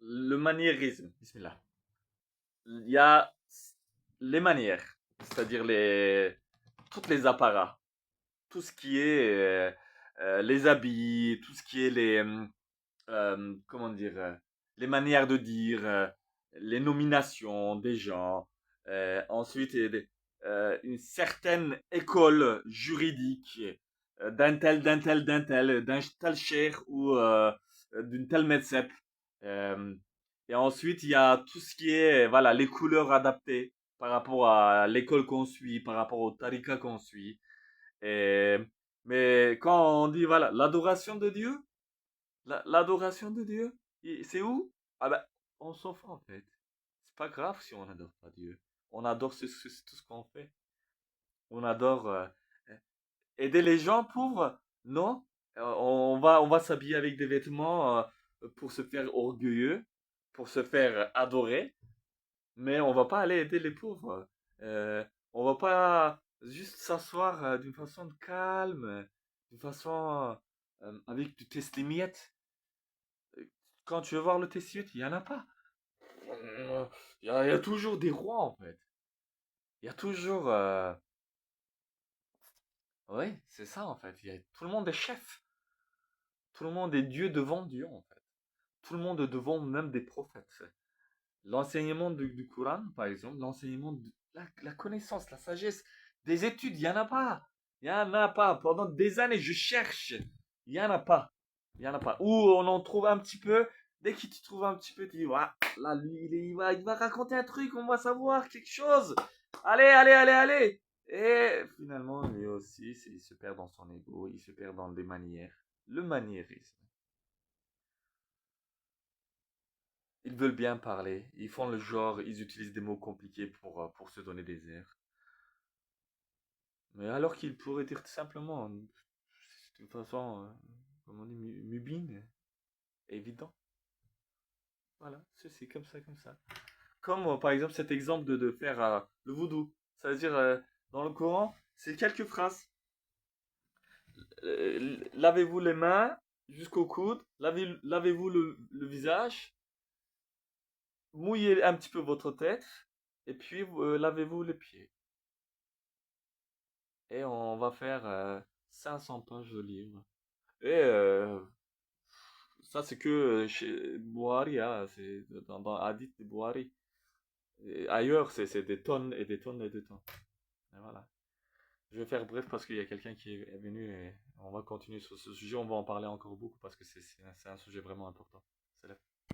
le maniérisme, bismillah. Il y a les manières, c'est-à-dire toutes les apparats, tout ce qui est les habits, tout ce qui est comment dire, les manières de dire, les nominations des gens. Ensuite, il y a une certaine école juridique d'un tel, d'un tel cher ou d'une telle médecin. Euh, et ensuite, il y a tout ce qui est, voilà, les couleurs adaptées par rapport à l'école qu'on suit, par rapport au tarika qu'on suit. Et, mais quand on dit, voilà, l'adoration de Dieu, l'adoration de Dieu, c'est où? Ah ben, on s'en fout en fait. C'est pas grave si on n'adore pas Dieu. On adore tout ce qu'on fait. On adore aider les gens pauvres. Non, on va s'habiller avec des vêtements pour se faire orgueilleux, pour se faire adorer, mais on va pas aller aider les pauvres. On va pas juste s'asseoir d'une façon calme, d'une façon avec du testimiyet. Quand tu veux voir le Tessiout, il n'y en a pas. Il y a toujours des rois en fait. Il y a toujours. Oui, c'est ça en fait. Tout le monde est chef. Tout le monde est Dieu devant Dieu en fait. Tout le monde est devant même des prophètes. L'enseignement du Coran, par exemple, l'enseignement de la connaissance, la sagesse, des études, il n'y en a pas. Il n'y en a pas. Pendant des années, je cherche. Il n'y en a pas. Il n'y en a pas. Ou on en trouve un petit peu. Dès qu'il te trouve un petit peu, tu dis, ouais, là, lui, il va raconter un truc, on va savoir quelque chose. Allez, allez, allez, allez. Et finalement, lui aussi, il se perd dans son ego, il se perd dans des manières. Le maniérisme. Ils veulent bien parler, ils font le genre, ils utilisent des mots compliqués pour se donner des airs. Mais alors qu'ils pourraient dire tout simplement, de toute façon, comme on dit, mubine, évident. Voilà, c'est comme ça, comme ça. Comme par exemple cet exemple de faire le voodoo. C'est-à-dire, dans le Coran, c'est quelques phrases. Lavez-vous les mains jusqu'au coude, lavez-vous le visage, mouillez un petit peu votre tête, et puis lavez-vous les pieds. Et on va faire 500 pages de livre. Et ça, c'est que chez Bouhari, hein, c'est dans Hadith de Bouhari. Et ailleurs, c'est des tonnes et des tonnes et des tonnes. Et voilà. Je vais faire bref parce qu'il y a quelqu'un qui est venu et on va continuer sur ce sujet. On va en parler encore beaucoup parce que c'est un sujet vraiment important.